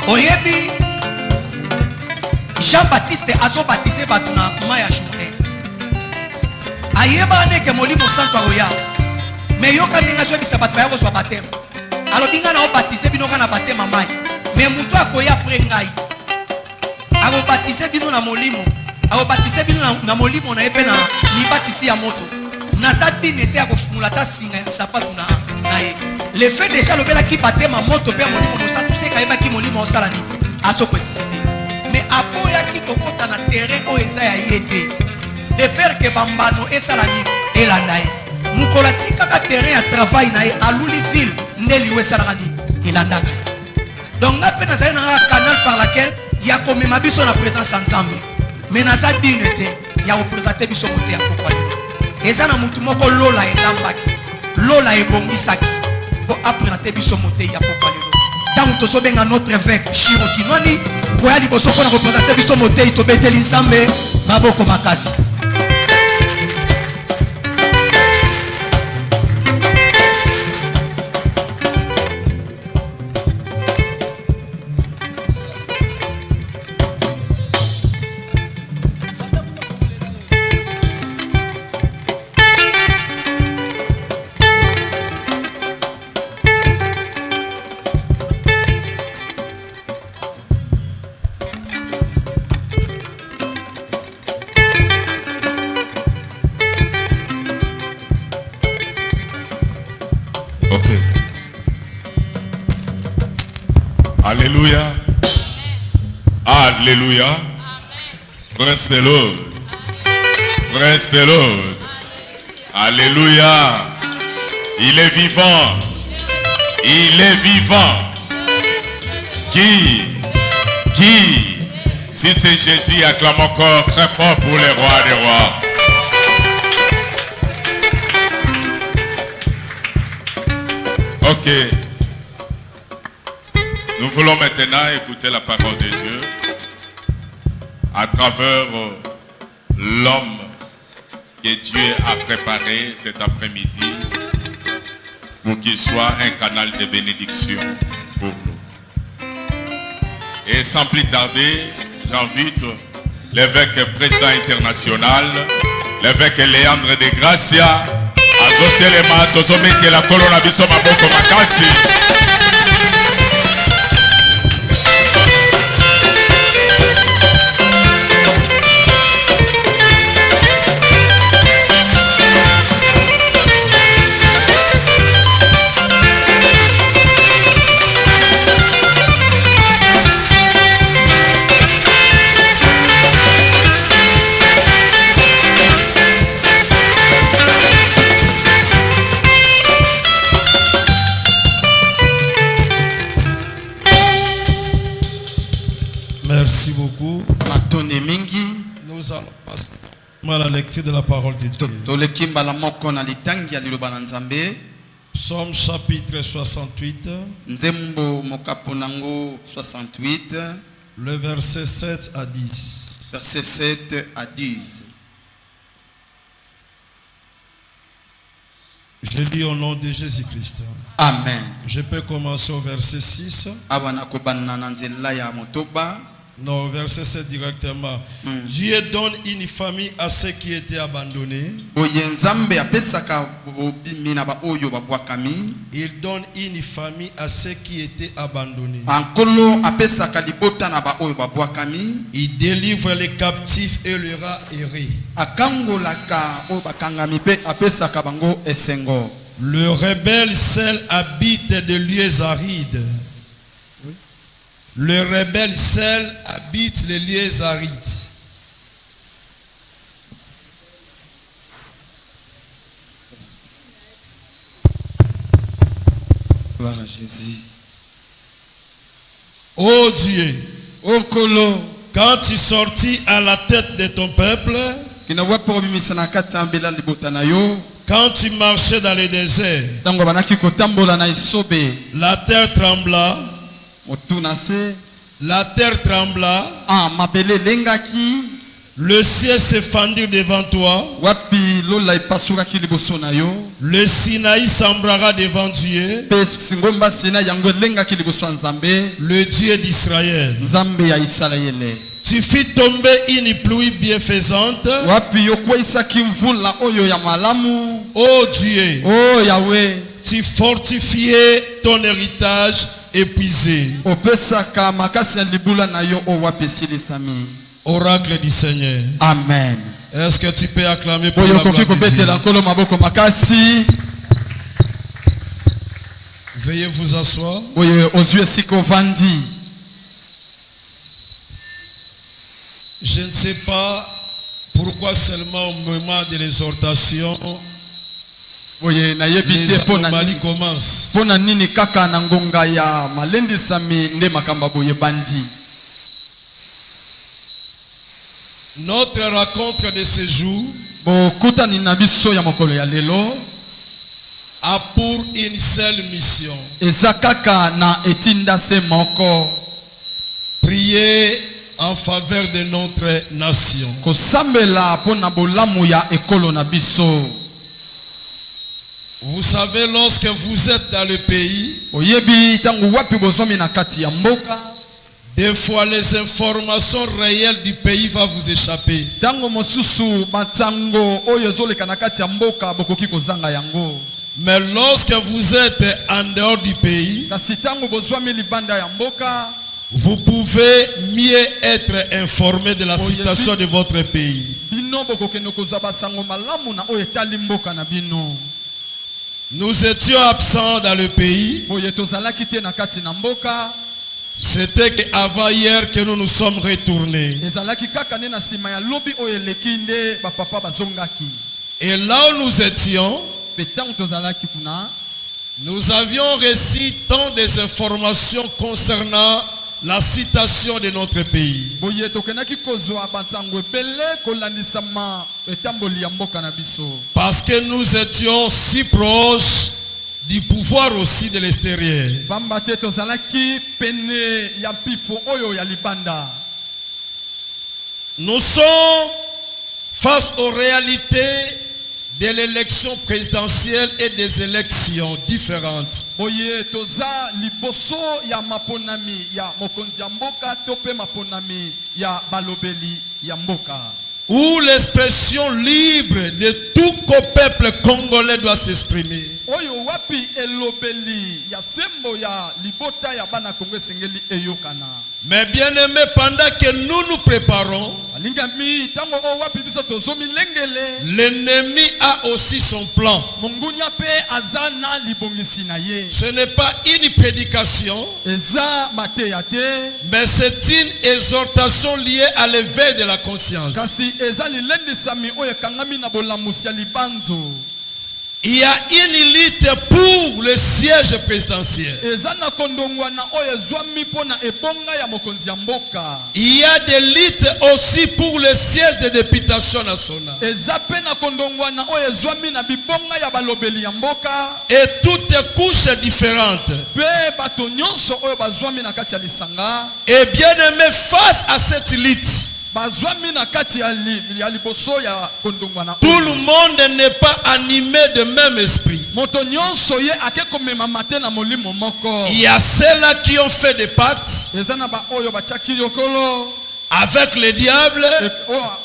Oyebi Jean-Baptiste azo baptisé batuna maya journée. Ayeba ne ke molimo santo aroya. Mais yoka ninga so ki sabat ba ko so baptême. Alors binga na baptisé binoka na baptême mai. Mais muto akoya après ngai. Aro baptisé bino na molimo. Aro baptisé bino na molimo na epe na ni baptisé ya moto. Nazati n'était à refouler ta singa sapatu na ye. Le fait déjà le bela qui battait ma moto père molimo no sa tout c'est kaiba ki molimo salani aso ko exister. Mais aboya ki kokota na terrain o eza ya yete. De père que bambano e salani e landaye. Mukolati kaka terrain à travail na ye à Louisville ndeli we salani ilandaka. Donc na pe na za na canal par laquelle il y a comme ma biso na présence ensemble. Mais na za dinete ya représenter biso côté ya kokwa. Eza na mutu moko lola elambaki lola ebongisaki po aprésenter biso moté ya kokwa lelo tangu tozobenga notre évêque Chiro Kinwani koya liboso pona représenter biso moté to beteli nzambe maboko makasi. Alléluia. Alléluia. Praise the Lord. Praise the Lord. Alléluia. Il est vivant. Il est vivant. Qui? Si c'est Jésus, acclame encore très fort pour les rois des rois. Ok. Nous voulons maintenant écouter la parole de Dieu à travers l'homme que Dieu a préparé cet après-midi pour qu'il soit un canal de bénédiction pour nous. Et sans plus tarder, j'invite l'évêque président international, l'évêque Léandre de Gracia, à Zotelema, Tozomete la colonne Abisso Maboko Makasi. Merci beaucoup. Nous allons passer à la lecture de la parole de Dieu. Psaume chapitre 68. Le verset 7 à 10. Verset 7 à 10. Je lis au nom de Jésus-Christ. Amen. Je peux commencer au verset 6. Non, verset 7 directement. Dieu donne une famille à ceux qui étaient abandonnés. Il donne une famille à ceux qui étaient abandonnés. Il délivre les captifs et les rats errés. Le rebelle seul habite des lieux arides. Le rebelle seul habite les lieux arides. Gloire à Jésus. Oh Dieu, oh Kolo, quand tu sortis à la tête de ton peuple, quand tu marchais dans le désert, la terre trembla. La terre trembla. Le ciel se fendit devant toi. lola epasuraki liboso na yo. Le Sinaï semblera devant Dieu, Pe singomba sina yango elengaki liboso ya Nzambe. le Dieu d'Israël. Nzambe ya Isalaele. Tu fis tomber une pluie bienfaisante, Wapi yokweisaki mvula oyo ya malamu. ô Dieu. Oh Yahweh. Tu fortifiais ton héritage épuisé. Opesaka makasi ya libula na yo o wapesi lesami. Oracle du Seigneur. Amen. Est-ce que tu peux acclamer pour Oyo la koki gloire de Dieu? kobetela nkolo maboko makasi. Veuillez vous asseoir. Oyo ozwi esika ovandi. Je ne sais pas pourquoi seulement au moment de l'exhortation, Oye nayebi les te mpona anomalies nini. commencent. Mpona nini kaka na ngonga ya malendisami nde makambo boye bandi. Notre rencontre de ce jour Bokutani na biso ya mokolo ya lelo a pour une seule mission: eza kaka na etinda se moko. prier en faveur de notre nation. Kosambela mpona bolamu ya ekolo na biso. Vous savez, lorsque vous êtes dans le pays, Oyebi tangu wapi bozomi na kati ya mboka. des fois les informations réelles du pays vont vous échapper. Tango mosusu batango oyo ezoleka na kati ya mboka bokoki kozanga yango. Mais lorsque vous êtes en dehors du pays, Kasi tango bozwami libanda ya mboka, vous pouvez mieux être informé de la situation de votre pays. bino bokokende kozwa basango malamu na oyo etali mboka na bino. Nous étions absents dans le pays. Boye tozalaki te na kati na mboka. C'était qu'avant hier que nous nous sommes retournés. Ezalaki kaka nde na nsima ya lobi oyo eleki nde bapapa bazongaki. Et là où nous étions, Pe tango tozalaki kuna, nous avions reçu tant des informations concernant la situation de notre pays. boye tokendaki kozwa bantango ebele kolandisama etamboli ya mboka na biso. Parce que nous étions si proches du pouvoir aussi de l'extérieur. Pamba te tozalaki pene ya mpifo oyo ya libanda. Nous sommes face aux réalités de l'élection présidentielle et des élections différentes. Boye toza liboso ya maponami ya mokonzi ya mboka to pe maponami ya balobeli ya mboka. Où l'expression libre de tout peuple congolais doit s'exprimer. Oyo wapi elobeli ya sembo ya libota ya bana Kongo esengeli eyokana. Mais bien aimé, pendant que nous nous préparons, Alingami tango o wapi biso tozomi lengele. l'ennemi a aussi son plan. Mongunya pe azana libongisi na ye. Ce n'est pas une prédication, Eza mateya te. mais c'est une exhortation liée à l'éveil de la conscience. Kasi eza lilendisami oyo kangami na bolamusi ya libanzo. Il y a une lutte pour le siège présidentiel. Eza na kondongwa na oyo zwami pona ebonga ya mokonzi ya mboka. Il y a des luttes aussi pour le siège de députation nationale. Eza pe na kondongwa na oyo zwami na bibonga ya balobeli ya mboka. Et toutes couches différentes. Pe bato nyonso oyo bazwami na kati ya lisanga. Et bien aimé, face à cette lutte, Bazwami na kati ya liboso ya kondongwa na tout oyo. le monde n'est pas animé de même esprit. Moto nyonso ye ake komema mate na molimo moko. Il y a ceux-là qui ont fait des pactes Eza na ba oyo bachaki yokolo. avec le diable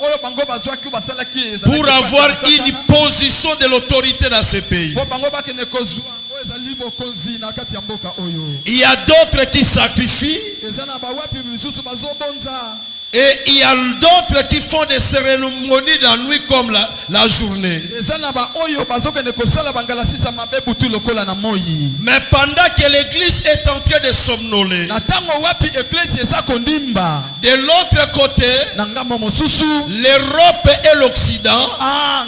Oyo bango bazwaki basalaki ezalaki pour avoir pacte na une Satana. position de l'autorité dans ce pays. Po bango bakende kozwa oyo ezali bokonzi na kati ya mboka oyo. Il y a d'autres qui sacrifient Eza na ba wapi misusu bazobonza. et il y a d'autres qui font des cérémonies la nuit comme la journée. Eza na ba oyo bazokende kosala bangala sisa mabe butu lokola na moi. Mais pendant que l'église est en train de somnoler, Na tango wapi eklesi eza kondimba. de l'autre côté, Na ngambo mosusu. l'Europe et l'Occident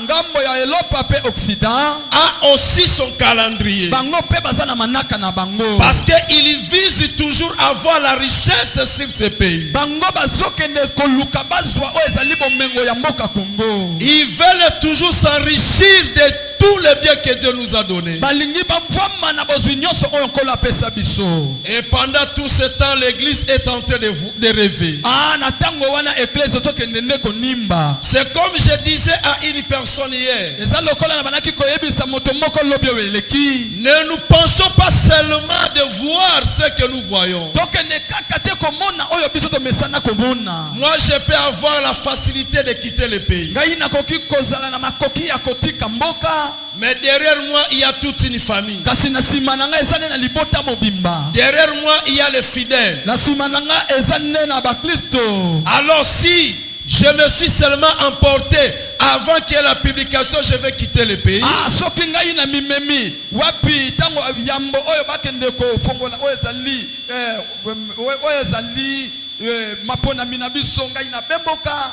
Ngambo ya Elopa pe Occident. a aussi son calendrier. Bango pe baza na manaka na bango. Parce qu'il vise toujours à avoir la richesse sur ce pays. Bango bazokende koluka bazwa oyo ezali bomengo ya mboka Congo. Ils veulent toujours s'enrichir de tous les biens que Dieu nous a donnés. balingi bavwama na bozwi nyonso oyo nkolo apesa biso. Et pendant tout ce temps, l'église est en train de rêver. Na ntango wana eklese ozokende nde konimba. C'est comme je disais à une personne hier. eza lokola na banaki koyebisa moto moko lobi oyo eleki. Ne nous pensons pas seulement de voir ce que nous voyons. tokende kaka te komona oyo biso tomesana komona. Moi, je peux avoir la facilité de quitter le pays. ngai nakoki kozala na makoki ya kotika mboka. Mais derrière moi, il y a toute une famille. kasi na nsima na ngai eza nde na libota mobimba. Derrière moi, il y a les fidèles. na nsima na ngai eza nde na bakristo. Alors si je me suis seulement emporté avant qu'il y ait la publication, je vais quitter le pays. soki ngai na mimemi wapi ntango yambo oyo bakende kofongola oyo ezali maponami na biso ngai na bemboka.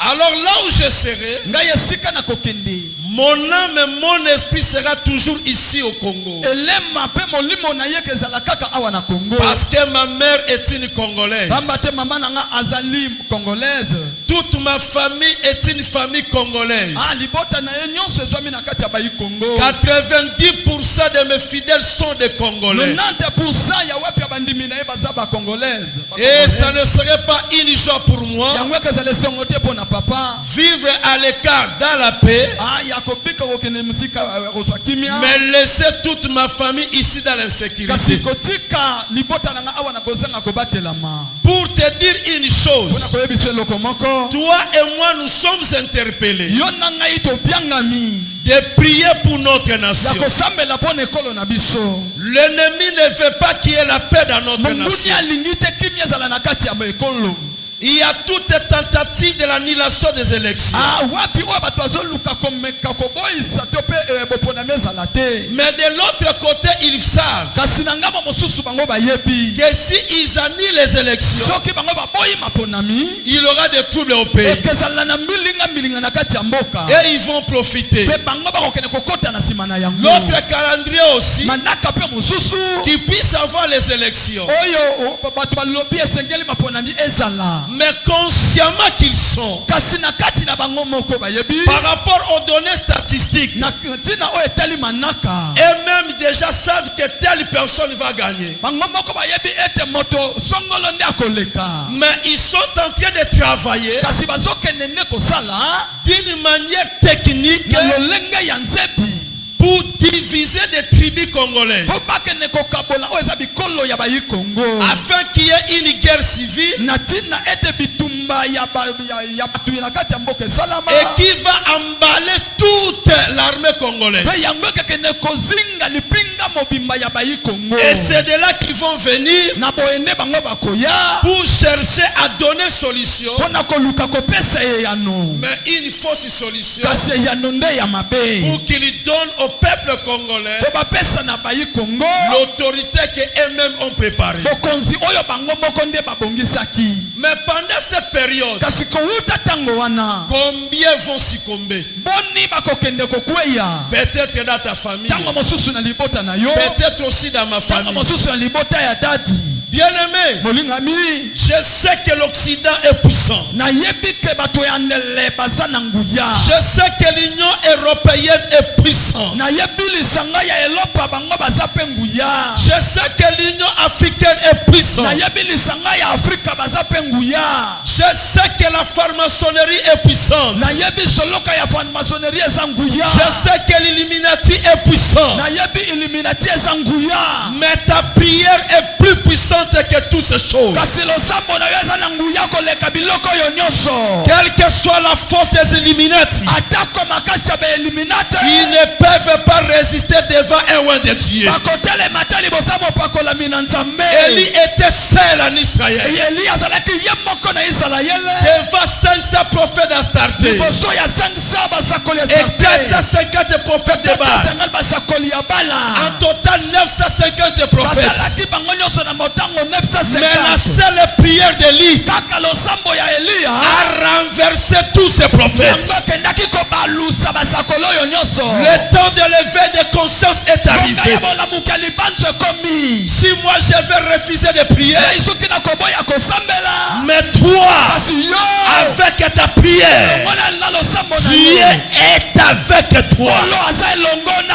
Alors là où je serai, ngai esika na kokende. mon âme et mon esprit sera toujours ici au Congo. elema pe molimo na ye kezala kaka awa na Congo. Parce que ma mère est une Congolaise. pamba te mama na nga azali congolaise. Toute ma famille est une famille congolaise. libota na ye nyonso ezwami na kati ya bayi Congo. 90% de mes fidèles sont des Congolais. 90% ya wapi ya bandimi na ye baza ba congolaise. Et ça ne serait pas une joie pour moi yango kezala esongo te pona papa. vivre à l'écart dans la paix, ya kobika kokende musika kozwa kimia. mais laisser toute ma famille ici dans l'insécurité. kasi kotika libota na nga awa na kozanga kobatelama. Pour te dire une chose, pona koyebisa eloko moko. toi et moi nous sommes interpellés yo na ngai tobiangami de prier pour notre ya nation. kosambela pona ekolo na biso. L'ennemi ne veut pas qu'il y ait la paix dans notre monguni nation. alingi te kimia ezala na kati ya ekolo. Il y a toutes les tentatives de l'annulation des élections. wapi oyo bato bazoluka komeka koboyisa to pe boponami ezala te. Mais de l'autre côté, ils savent kasi na ngambo mosusu bango bayebi que si ils annulent les élections, soki bango baboyi maponami il y aura des troubles au pays. ekezala na milinga na kati ya mboka. Et ils vont profiter. pe bango bakokende kokota na nsima na yango. L'autre calendrier aussi, manaka pe mosusu qui puisse avoir les élections, oyo bato balobi esengeli maponami ezala. mais consciemment qu'ils sont, kasi na kati na bango moko bayebi par rapport aux données statistiques, na ntina oyo etali manaka. eux-mêmes déjà savent que telle personne va gagner. bango moko bayebi ete moto songolo nde akoleka. Mais ils sont en train de travailler kasi bazokende nde kosala d'une manière technique na lolenge ya nzebi pour diviser des tribus congolaises, po bakende kokabola oyo eza bikolo ya bayi Congo. afin qu'il y ait une guerre civile na ntina ete bitumba ya bato na kati ya mboka esalama. et qui va emballer toute l'armée congolaise. pe yango ekekende kozinga lipinga mobimba ya bayi Congo. Et c'est de là qu'ils vont venir na boyende bango bakoya pour chercher à donner solution, mpona koluka kopesa eyano. mais une fausse solution, kasi eyano nde ya mabe. pour qu'ils donnent au peuple congolais po bapesa na bayi Congo l'autorité qu'eux-mêmes ont préparée. bokonzi oyo bango moko nde babongisaki. Mais pendant cette période, kasi kowuta ntango wana combien vont succomber? boni bakokende kokweya. Peut-être dans ta famille, ntango mosusu na libota na yo. peut-être aussi dans ma ntango famille. mosusu na libota ya dadi. Bien-aimé, molingami je sais que l'Occident est puissant. nayebi ke bato ya ndele baza na nguya. Je sais que l'Union européenne est puissante. nayebi lisanga ya elopa bango baza pe nguya. Je sais que l'Union africaine est puissante. nayebi lisanga ya afrika baza pe nguya. Je sais que la franc-maçonnerie est puissante. nayebi soloka ya franc-maçonnerie eza nguya. Je sais que l'Illuminati est puissant. nayebi illuminati eza nguya. Mais ta prière est plus puissante que toutes ces choses. kasi losambo na yo eza na nguya koleka biloko oyo nyonso. Quelle que soit la force des Illuminati, atako makasi ya baeliminate ils ne peuvent pas résister devant un roi de Dieu. bakotelema te libosa mopakolami na nzambe. Élie était seul en Israël. eli azalaki ye moko na isalaele Devant 500 prophètes d'Astarté liboso ya 500 basakoli ya et 450 prophètes de Baal. 50 basakoli ya bala. En total 950 prophètes. basalaki bango nyonso na motango Mais la 950. seule prière d'Élie kaka losambo ya eliya a renversé tous ces prophètes. yango akendaki kobalusa basakoli oyo nyonso. Le temps de l'éveil de conscience est arrivé. ya bolamuki ya libanzo ekomi. Si moi je vais refuser de prier, soki nakoboya kosambela mais toi, kasi yo avec ta prière, longola na losambo na tu yo es avec toi.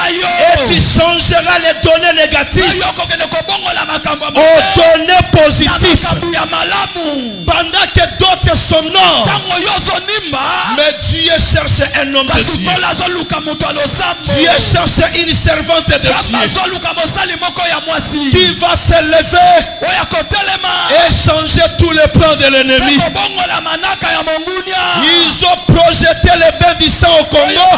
Et tu changeras les données négatives aux données positives. Pendant que d'autres somnants, mais Dieu cherche un homme de Dieu. Dieu cherche une servante de Dieu qui va se lever et changer tous les plans de l'ennemi. Ils ont projeté les bains du sang au Congo,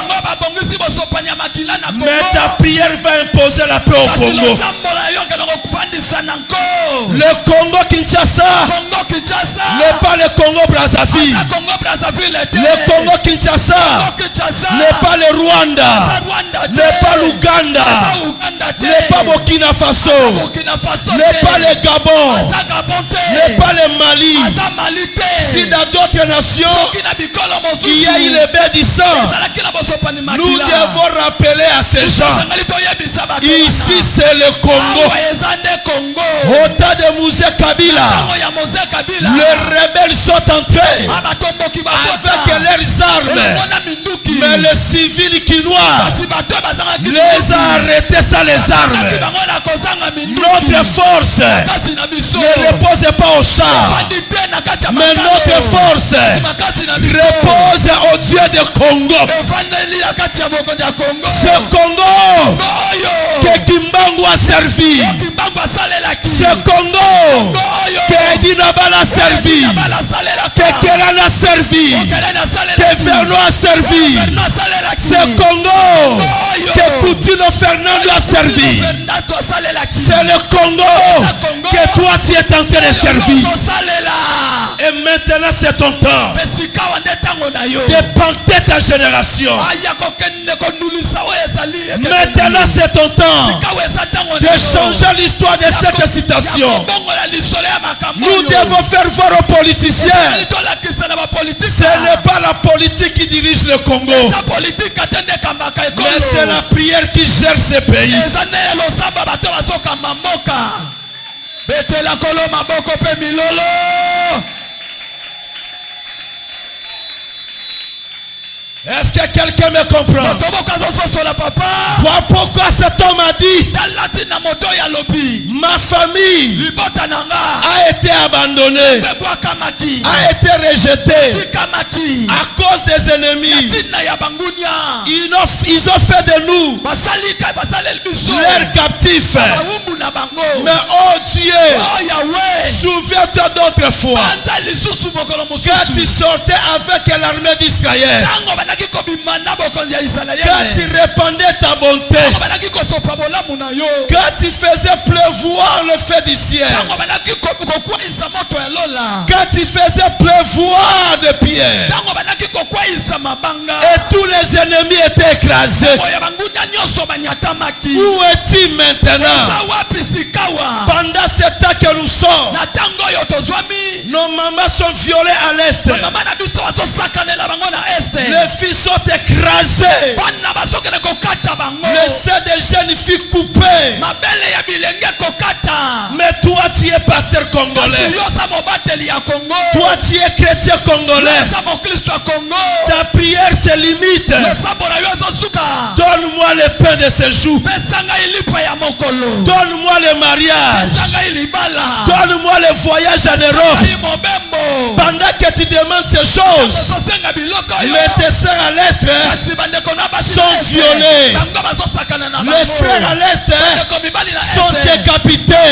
mais ta prière va imposer la paix au Congo. Le Congo Kinshasa n'est pas le Congo Brazzaville. Le Congo Kinshasa n'est pas le Rwanda, n'est pas l'Ouganda, n'est pas Burkina Faso, n'est pas le Gabon, n'est pas le Mali. Si dans d'autres nations il y a eu le bain du sang, nous devons rappeler à ces gens, ici c'est le Congo. Au temps de Mouzé Kabila, les rebelles sont entrés avec leurs armes, mais les civils kinois les a arrêtés sans les armes. Notre force ne repose pas au char, mais notre force repose au Dieu de Congo. Ce Congo que Kimbangu a servi, ce Congo que Edinabal a servi, que Kelan a servi, que Verno a servi, ce Congo que Coutinho Fernando a servi, c'est le Congo que toi tu es en train de servir. Et maintenant c'est ton temps de panter ta génération. Maintenant c'est ton temps de changer l'histoire de cette citation. Nous devons faire voir aux politiciens, ce n'est pas la politique qui dirige le Congo, mais c'est la prière qui gère ce pays. Est-ce que quelqu'un me comprend? Vois pourquoi cet homme a dit, ma famille a été abandonnée, a été rejetée à cause des ennemis. Ils ont fait de nous leurs captifs. Mais oh Dieu, souviens-toi d'autres fois, quand tu sortais avec l'armée d'Israël, quand tu répandais ta bonté, quand tu faisais pleuvoir le feu du ciel, quand tu faisais pleuvoir des pierres, et tous les ennemis étaient écrasés. Où es-tu maintenant? Pendant ce temps que nous sommes, nos mamans sont violées à l'est, les filles sont écrasées, les seins des jeunes filles coupées. Mais toi tu es pasteur congolais, toi tu es chrétien congolais, ta prière se limite. Donne-moi le pain de ce jour, donne-moi le mariage, donne-moi le voyage en Europe. Pendant que tu demandes ces choses, mais tes sœurs à l'est sont violées, les frères à l'est sont décapités.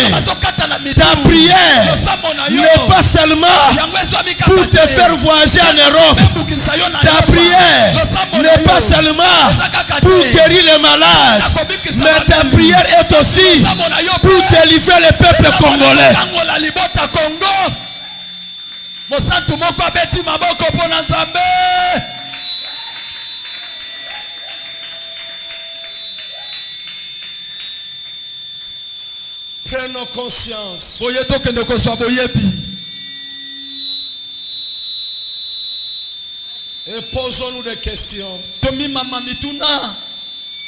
Ta prière n'est pas seulement pour te faire voyager en Europe, ta prière n'est pas seulement pour guérir les malades, mais ta prière est aussi pour délivrer le peuple congolais. Prenons conscience. Et posons-nous des questions.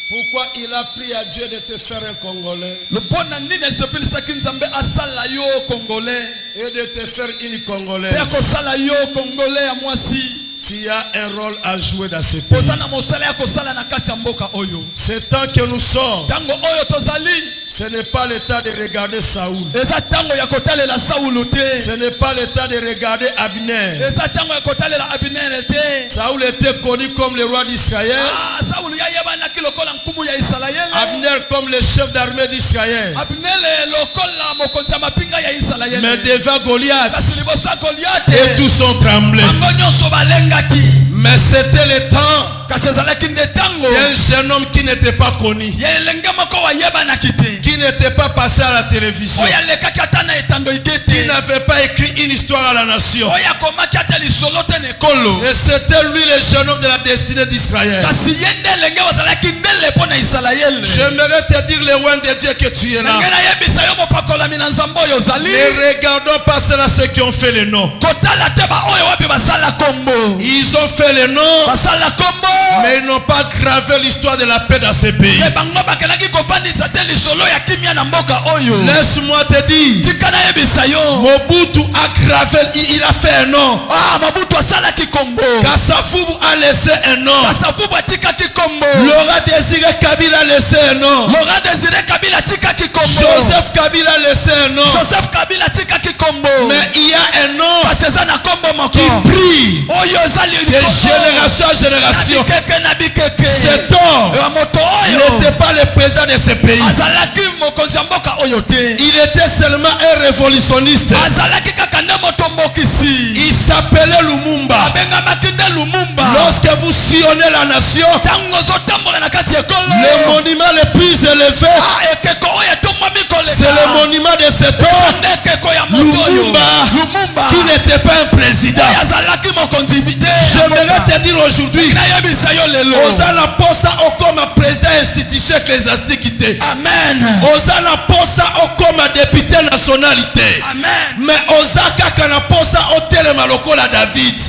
Pourquoi il a pris à Dieu de te faire un Congolais et de te faire une Congolaise? Tu as un rôle à jouer dans ce pays. Ce temps que nous sommes, ce n'est pas le temps de regarder Saoul. Ce n'est pas le temps de regarder Abner. Saoul était connu comme le roi d'Israël. Abner comme le chef d'armée d'Israël. Mais devant Goliath, et tous sont tremblés. Mais c'était le temps d'un jeune homme qui n'était pas connu, qui n'était pas passé à la télévision, qui n'avait pas écrit une histoire à la nation. Et c'était lui le jeune homme de la destinée d'Israël. J'aimerais te dire le roi de Dieu que tu es là. Ne regardons pas ceux qui ont fait le nom. Ils ont fait le nom, mais ils n'ont pas gravé l'histoire de la paix dans ce pays. Laisse-moi te dire, Mobutu a gravé, il a fait un nom. Kassavubu a laissé un nom. Laurent Désiré Kabila a laissé un nom. Joseph Kabila a laissé un nom. Mais il y a un nom qui brille de génération en génération. Cet homme n'était pas le président de ce pays. Il était seulement un révolutionniste. Il s'appelait Lumumba. Lorsque vous sillonnez la nation, le monument le plus élevé, c'est le monument de cet homme, Lumumba, qui n'était pas un président. J'aimerais te dire aujourd'hui, Osana Posa Okoma président institution ecclésiastique. Amen. Osana Posa Okoma député nationalité. Mais Osaka kana Posa Otele Malokola David.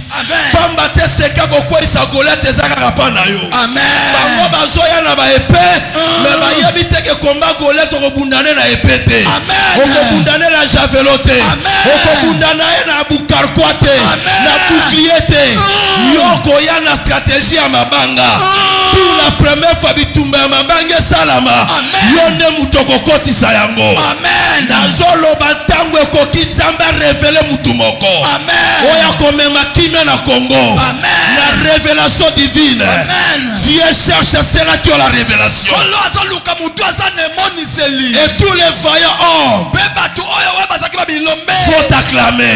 Pamba te seka kokwa isagola te zaka pana yo. Amen. Bango bazoya na ba épée, mais ba yebi te ke komba golet to kobundane na épée te. Okobundane na javelot te. Okobundana na bukarkwa te, na bouclier te. Yoko ya na stratégie ya mabanga. Pour la première fois bitumba ya mabanga salama. Yonde mutoko kotisa yango. Amen. Nazolo batango ekoki nzamba révéler mutumoko. Amen. Oya komema kimia na Congo. Amen. La révélation divine. Amen. Dieu cherche ceux-là qui ont la révélation. Et tous les vaillants hommes faut acclamer.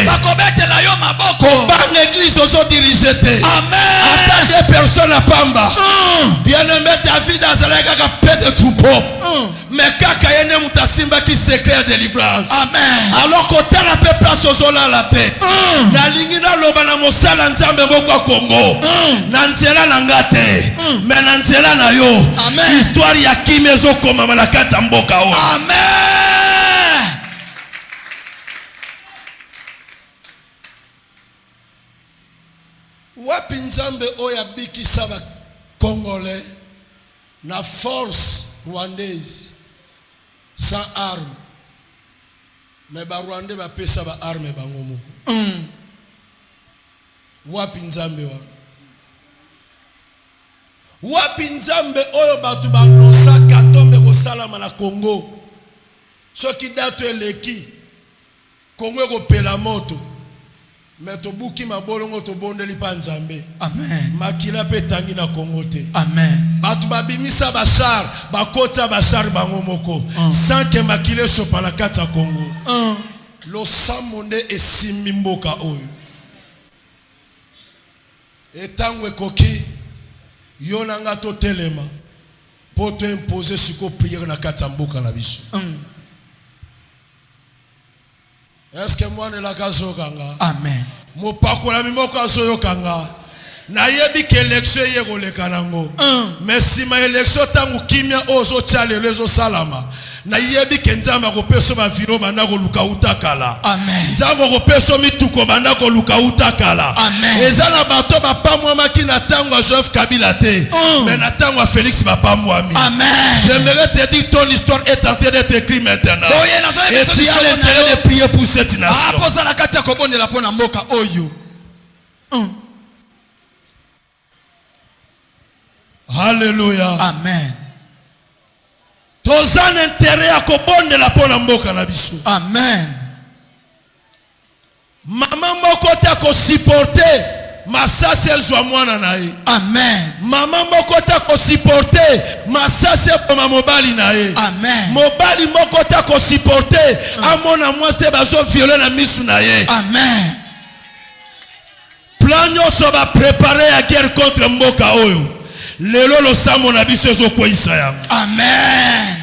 Combat l'église aux autres dirigés. Attends des personnes à Pamba. Bien-aimé David a zalaka ka paix de troupeau. Mais kaka yene mutasimba qui secret de délivrance. Amen. Alors que t'as la paix place aux zones à la tête. Na lingina loba na mosala nzambe boko Congo. Na nzela na ngate. Mais na nzela na yo. Histoire ya kimezo koma na kata mboka o. Amen. Wapi nzambe oya biki saba Congolais na force rwandaise sans armes. Mais ba Rwandais ba pesa ba armes bangomo. Wapi nzambe wa? Wapi nzambe oyo batu banosa katombe ko salama na Congo. Soki datu eleki Congo ko pela moto. Mais to buki mabolongo to bondeli pa nzambe. Amen. Makila pe tangi na Congo te. Amen. Batu babimisa bashar bakota bashar bango moko sans que makile sopa na kata Congo. Lo samonde esimi mboka oyo. Etangwe koki yona nga to telema poto imposer siko prière na kata mboka na biso. Est-ce que moi ne la kazo kanga? Amen. Mo pakola mimoko azoyo kanga. Na yebi ke election yego le kanango. Mais si ma election tangu kimia ozo chale lezo salama. Na yebi ke nzamba ko peso ba vino banda ko luka utakala. Amen. Nzamba ko peso mituko banda ko luka utakala. Amen. Ezala bato ba pamwa makina tangu a Joseph Kabila te. Mais na tangu a Félix ba pamwa mi. Amen. J'aimerais te dire ton histoire est en train d'être écrite maintenant. Et tu as l'intérêt de prier pour cette nation. Alléluia. Amen. Toza na intérêt ya kobondela pona mboka na biso. Amen. Mama moko ta ko supporter masase ezwa mwana na ye. Amen. Mama moko ta ko supporter masase poma mobali na ye. Amen. Mobali moko ta ko supporter amona mwase bazo violer na misu na ye. Amen. Plan nyonso ba préparer ya guerre contre mboka oyo. Lelo lo samo na biso zo kwisa yango. Amen.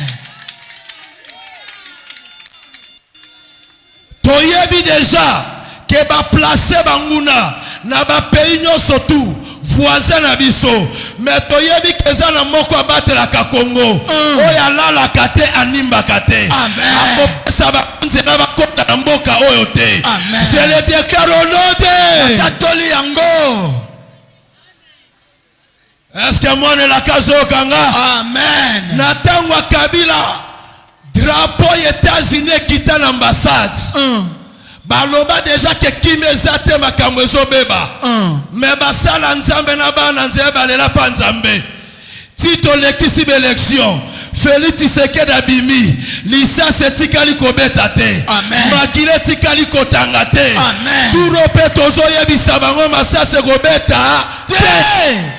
Toyebi déjà que ba placer banguna na ba pays nyonso tout voisin na biso, mais toyebi keza na moko abatela ka Congo oya lala kate animba kate akopesa ba nzela ba kota na mboka oyo te. Je le déclare au nom de Tatoli yango. Est-ce que moi ne la kazo kanga? Amen. Na tangwa Kabila drapeau États-Unis kita na ambassade. Baloba déjà que kimezate makambo ezobeba. Mais basala nzambe na bana nzembe balela pa nzambe. Tito lekisi élection. Félix Tshisekedi abimi. Lisa setikali kobeta te. Makile tikali kotanga te. Turo pe tozo yebisa bango masase kobeta te.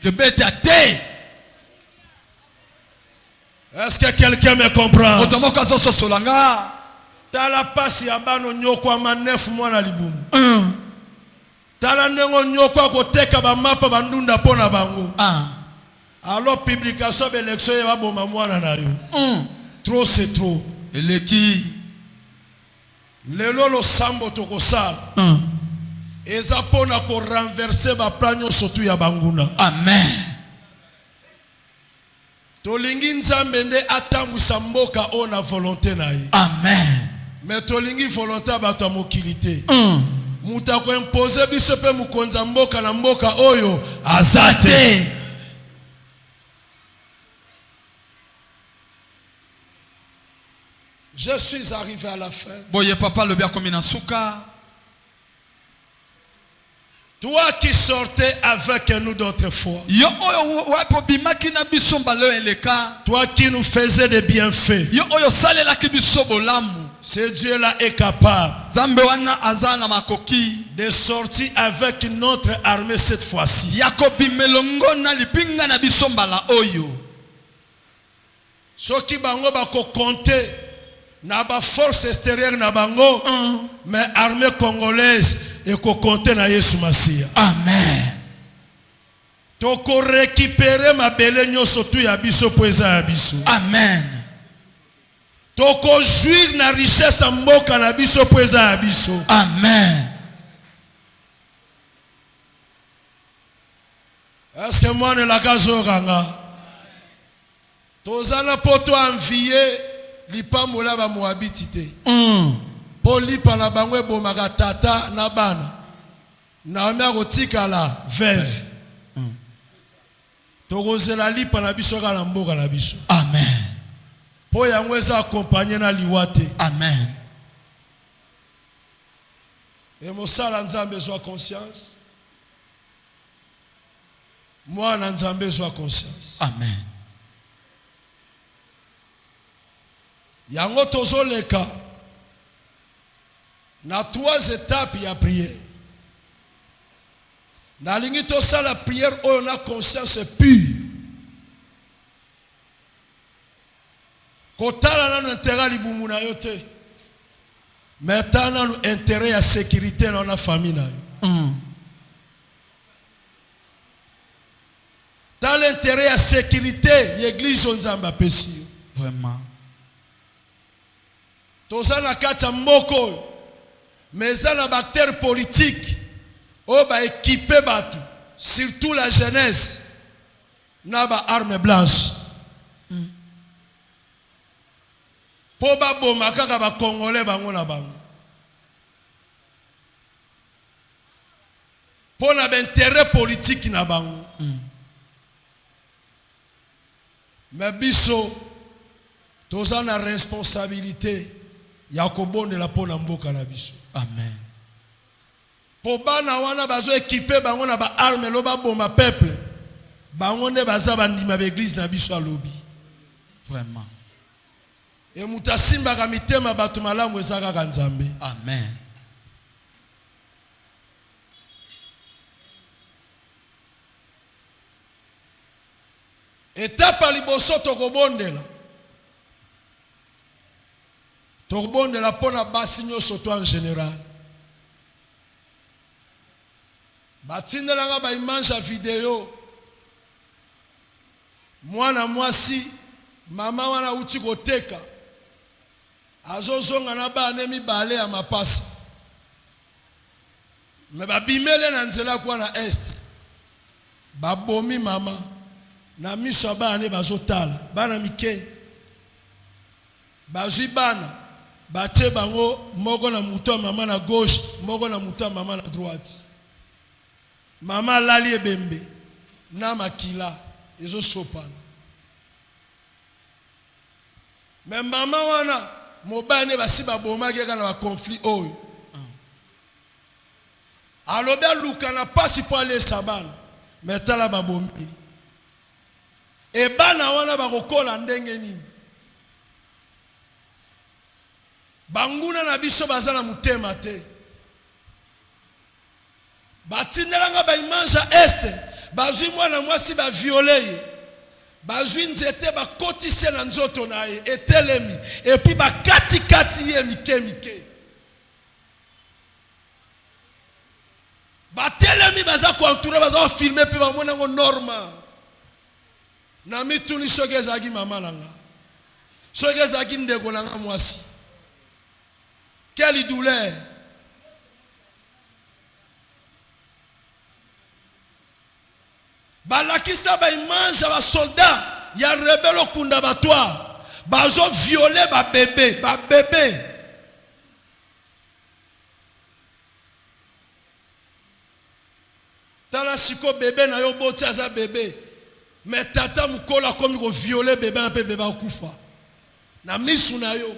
Kobeta te. Est-ce que quelqu'un me comprend? Otomoka zo solanga. Tala pasi ya bano nyoko ama 9 mwana libumu. Tala nengo nyoko koteka ba mapa bandunda pona bango. Alors publication d'élection ya boma mwana na yo. Trop c'est trop. Eleki. Lelo lo sambo tokosala. Eza pona ko renverser ba plan nyonso tu ya banguna. Amen. Tolingi nzambe nde atambwisa mboka o na volonté na ye. Amen. Mais tolingi volonté bato mokili te. Muta ko imposer biso pe mukonza mboka na mboka oyo azate. Je suis arrivé à la fin. Boye papa le bien comme inasuka. Toi qui sortais avec nous d'autres fois. Yo oyo wapo bimaki na biso mbalo eleka. Toi qui nous faisais des bienfaits. Yo oyo salela ki biso bolamu. Ce Dieu-là est capable Zambe wana azana makoki de sortir avec notre armée cette fois-ci. Yakobi melongo na lipinga na biso mbala oyo. Soki bango bako compter na ba force extérieure na bango, mais armée congolaise et ko compter na Yesu Masia. Amen. Toko récupérer ma belle nyonso tu ya biso poeza ya biso. Amen. Toko jouir na richesse mboka na biso poeza ya biso. Amen. Est-ce que moi ne la gazo ranga? Tozana poto envier lipamola ba moabiti te. Po lipa na bangwe bomaka tata na bana. Na omya kotika la veuve. Tokozela lipa na biso ka na mboka na biso. Amen. Po yango eza accompagné na liwate. Amen. Et mosala nzambe zwa conscience. Moi na nzambe zwa conscience. Amen. Yango tozoleka na 3 étapes ya prière. Na lingi tosala prière oyo na conscience pure. Kotala na intérêt libumu na yo te. Mais tana no intérêt ya sécurité na famille na yo. Dans l'intérêt ya sécurité, l'église onzamba pesi. Vraiment. Toza na kata mboko. Mais ça na acteurs politiques. O ba équiper batu, surtout la jeunesse. Na ba arme blanche. Po ba boma kaka ba congolais bango na bango. Po na intérêt politique na bango. Mais biso toza na responsabilité ya kobondela pona mboka na biso. Amen. Po bana wana bazo équipé bango na ba arme lo ba boma peuple. Bango ne baza bandima ba église na biso alobi. Vraiment. Et mutasimba ka mitema bato malamu ezaka ka Nzambe. Amen. Étape à liboso tokobondela. Tokobondela pona basi nyonso to en général. Batindela nga ba image ya vidéo. Mwana mwasi mama wana uti koteka. Azozonga na bana mibale ya mapasa. Me babimele na nzela kwa na est. Babomi mama. Na miso bana bazotala. Bana mike. Bazwi bana. Batie bango moko na muto mama na gauche, moko na muto mama na droite. Mama lali ebembe na makila ezo sopana. Mais mama wana mobane basi baboma keka na ba conflit oyo. Alobi aluka na pasi po ale sabana. Metala babomi. E bana wana bakokola ndenge nini? Banguna na biso baza na mutema te. Batindelanga ba image este. Bazwi mwana mwasi ba violer. Bazwi nzete ba kotise na nzoto na ye etelemi et puis ba kati ye mike. Ba telemi baza ko entouré baza filmer pe ba mona ngo normal. Na mituni sogeza gi mama nanga. Sogeza gi ndeko nanga mwasi. Quelle douleur! Balakisa ba image ba soldat ya rebelo kunda batwa bazo violer ba bébé tala siko bébé na yo boti aza bébé mais tata mukola komi ko violer bébé na pe bébé akufa na misu na yo.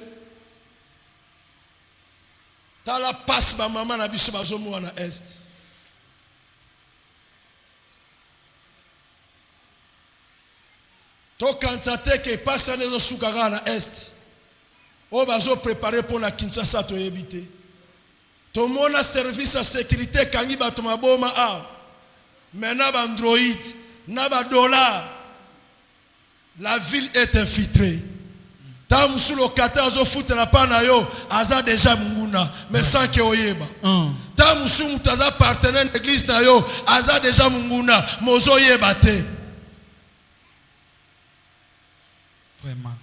Tala passe ba maman na biso bazo mo na est. To kantate ke passe na zo sukara na est. O bazo préparer pour la Kinshasa to yebite. To mona service à sécurité kangi bato maboma a. Mena ba Android, na ba dollar. La ville est infiltrée. Tam sous le kata zo futa na pana yo aza déjà munguna mais sans que oyeba. Tam sous mutaza partenaire d'église na yo aza déjà munguna mozo yeba te. Vraiment.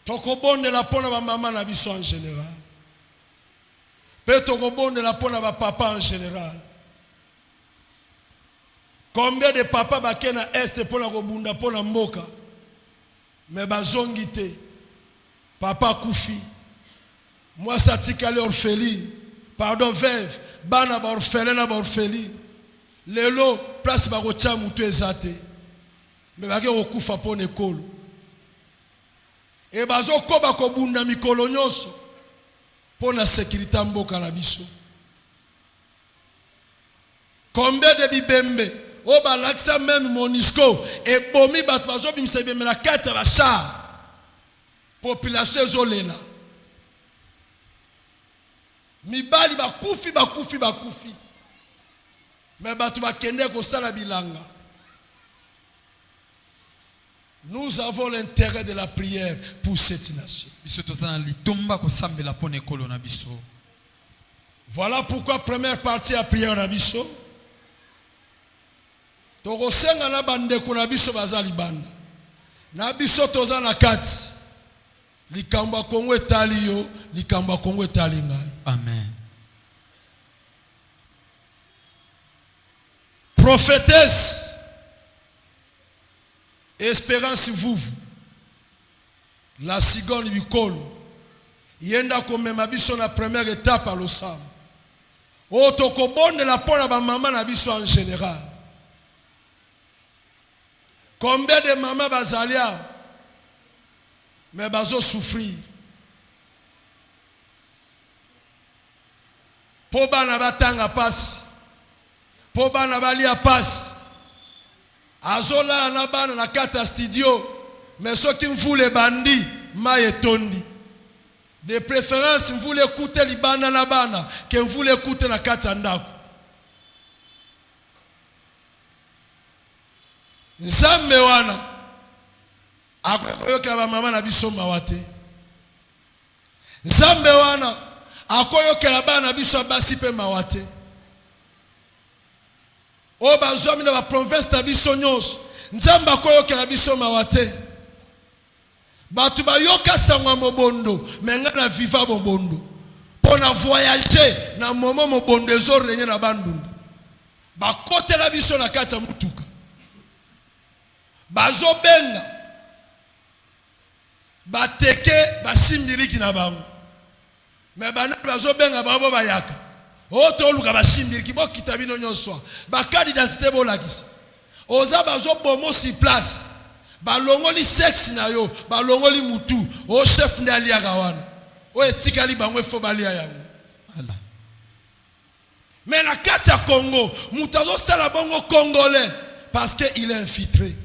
Tokobonde la pona ba maman na biso en général. Pe tokobonde la pona ba papa en général. Combien de papa bakena est pona kobunda pona mboka? Mais bazongi te. Papa koufi. Moi ça tikale orpheline. Pardon veuve. Bana ba orphelin ba orpheline. Lelo place ba kotia mutu ezate. Mais ba ke okufa pona ekolo. E bazoko ba kobunda mikolo nyonso pona sécurité mboka na biso. Combien de bibembe o balakisa même Monisco et bomi bato bazo bimisa bimela kata ba char population ezolela mibali bakufi mais bato bakende ko sala bilanga. Nous avons l'intérêt de la prière pour cette nation. Voilà pourquoi première partie la prière na biso. Tokosenga na bandeko na biso bazali banda. Na biso toza na kati. Likambo Kongo etali yo, likambo Kongo etali ngai. Amen. Prophétesse Espérance vous. La Sigone Bikolo. Yenda komema biso na première étape à l'osam. O tokobonde la pona ba maman na biso en général. Combien de mamans bazalia mais bazo souffrir. po bana batanga pasi, po bana balia pasi. Azola na bana na kata studio, mais soki mvule bandi maye tondi. De préférence mvule écouter libana na bana que mvule écouter na kata ndako. Nzambe wana akoyokela ba mama na biso mawate. Nzambe wana akoyokela bana biso basi pe mawate. O bazwa mina ba province na biso nyos. Nzambe akoyokela biso mawate. Batu bayoka sangwa mobondo menga na viva mobondo. Pona voyager na momo mobondo ezore nye na bandundu. Bakotela biso na kata mutuka. Bazo benga bateke basimbiliki na bango. Me bana bazo benga babo bayaka. Oto luka basimbiliki bo kitabino nyoswa. Ba carte d'identité bo lakisa. Oza bazo bomo si place. Balongoli sexe na yo, balongoli mutu. O chef ndali ya gawana. O etikali bango efo balia yango. Allah. Mais na kati ya Congo, mutazo sala bongo congolais parce que il est infiltré.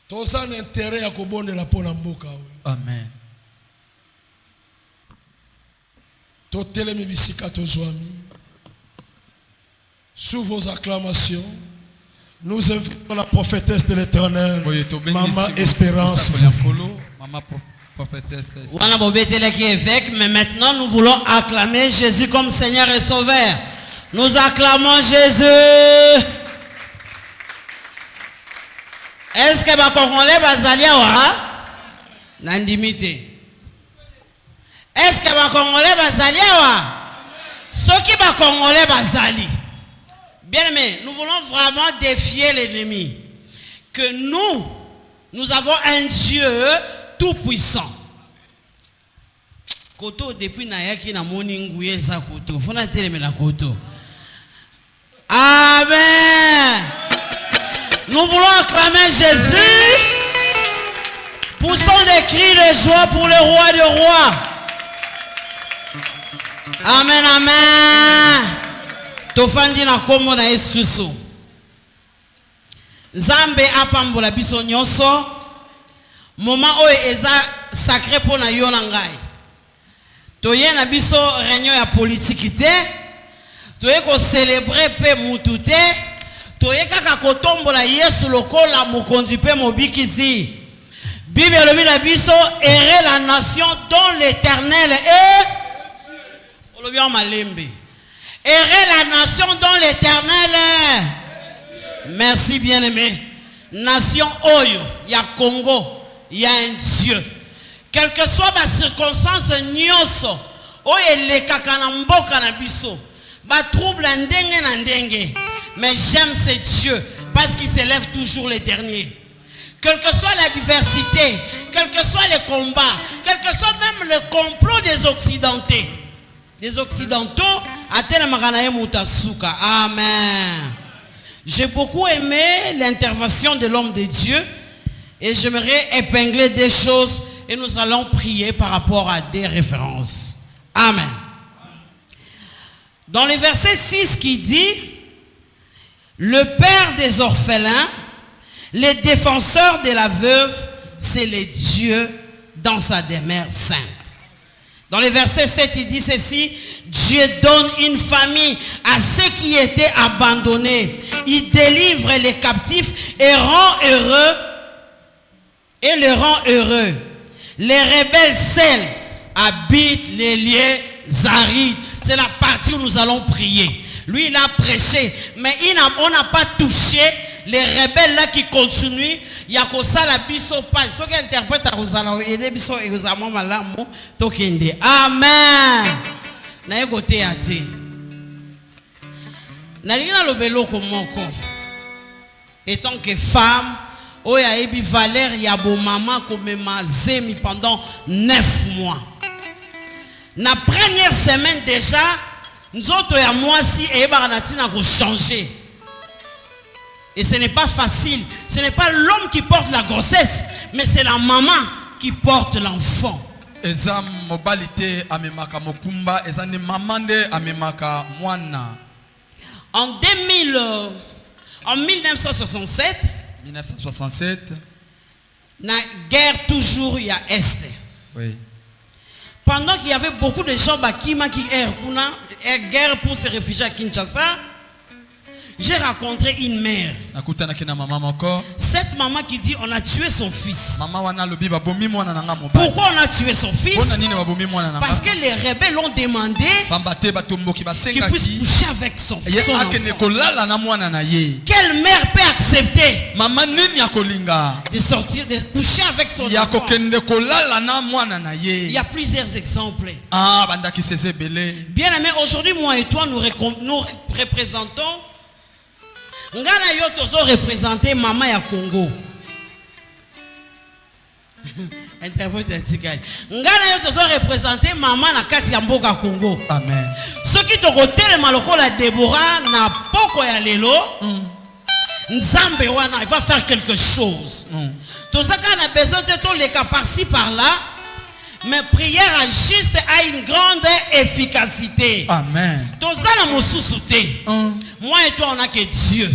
Toza un intérêt à kobonde la pona mboka. Amen. Totele mibisika tozwami. Sous vos acclamations, nous invitons la prophétesse de l'Éternel, Maman Espérance. Maman prophétesse. Mais maintenant nous voulons acclamer Jésus comme Seigneur et Sauveur. Nous acclamons Jésus. Est-ce que les Congolais bazali awa nandimite? Est-ce que les Congolais bazali awa? Ceux qui les Congolais bazali. Bien aimé, nous voulons vraiment défier l'ennemi. Que nous avons un Dieu tout puissant. Koto depuis nayaki na moni nguye za koto. Fona teleme na koto. Amen. Nous voulons acclamer Jésus. Poussons des cris de joie pour le roi des rois. Amen, amen. Tofandi na kombo na Yesu Kristo. Nzambe apambola biso nyonso. Moment oyo eza sacré pour na yo na ngai. Toye na biso réunion ya politique te. Toye ko célébrer pe mutu te. Toye kaka kotombola Yesu lokola mokonzi pe mobikisi. Bible elobi na biso errer la nation dont l'Éternel est olobi en malembe. Errer la nation dont l'Éternel est. Merci bien-aimé. Nation Oyo, il y a Congo, il y a un Dieu. Quelle que soit ma circonstance nyoso, oye le kakana mboka na biso, ba trouble ndenge na ndenge. Mais j'aime ce Dieu parce qu'il s'élève toujours les derniers. Quelle que soit la diversité, quels que soient les combats, quel que soit même le complot des Occidentaux, amen. J'ai beaucoup aimé l'intervention de l'homme de Dieu et j'aimerais épingler des choses et nous allons prier par rapport à des références. Amen. Dans le verset 6 qui dit: le père des orphelins, les défenseurs de la veuve, c'est le Dieu dans sa demeure sainte. Dans le verset 7, il dit ceci: Dieu donne une famille à ceux qui étaient abandonnés. Il délivre les captifs et rend heureux, et les rend heureux. Les rebelles seuls habitent les lieux arides. C'est la partie où nous allons prier. Lui, il a prêché, mais on n'a pas touché les rebelles là qui continuent. Il y a que ça la biso pas. Ce qui interprète à Rosala et les biso et aux amants malamu tokende. Amen. Na égoté ati. Na lina lobelo komoko. Étant que femme, oya ebi Valère ya bo maman comme mazemi pendant 9 mois. Na première semaine déjà, nous autres et moi si et baranatina ko changer. Et ce n'est pas facile. Ce n'est pas l'homme qui porte la grossesse, mais c'est la maman qui porte l'enfant. eza mobali te amemaka mokumba, eza nde mama nde amemaka mwana. En 1967, la guerre toujours il y a Est. Oui. Pendant qu'il y avait beaucoup de gens qui guerre pour se réfugier à Kinshasa, j'ai rencontré une mère. Cette maman qui dit on a tué son fils. Pourquoi on a tué son fils? Parce que les rebelles ont demandé qu'il puisse coucher avec son enfant. Quelle mère peut accepter de sortir, de coucher avec son enfant? Il y a plusieurs exemples. Bien aimé, aujourd'hui moi et toi nous représentons Ngana yo tozo représenter maman ya Congo. Interprète tikali. Ngana yo tozo représenter maman na kati ya mboka Congo. Amen. Ce qui te retele maloko la Déborah na poko ya lelo. Nzambe wana il va faire quelque chose. Tout ça qu'on a besoin de tout les cas par-ci par-là. Mais prière à juste a une grande efficacité. Amen. Tout ça la moussousouté. Moi et toi, on n'a que Dieu.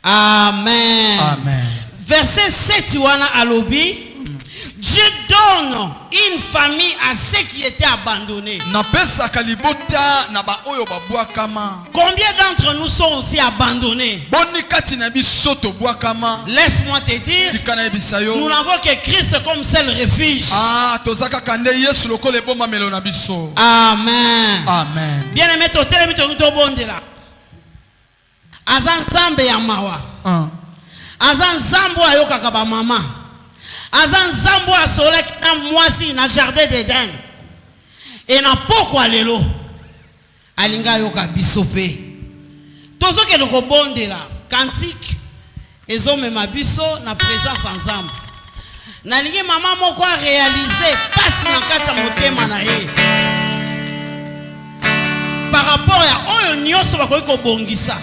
Amen. Amen. Verset 7, Wana Alobi. Dieu donne une famille à ceux qui étaient abandonnés. Combien d'entre nous sont aussi abandonnés? Laisse-moi te dire, nous n'avons que Christ comme seul refuge. Amen. Amen. Bien aimé, tu es bon là. Azan Zambe ya mawa. Azan Zambo ayoka kaba mama. Azan Zambo asolek na mwasi na jardin d'Éden. Et na poko lelo. Alinga ayoka bisope. Tozo ke loko bonde la. Cantique. Ezo mema biso na présence ensemble. Na lingi mama moko a réalisé passe na kati ya motema na ye. Par rapport à oyo nyoso bakoki ko bongisa.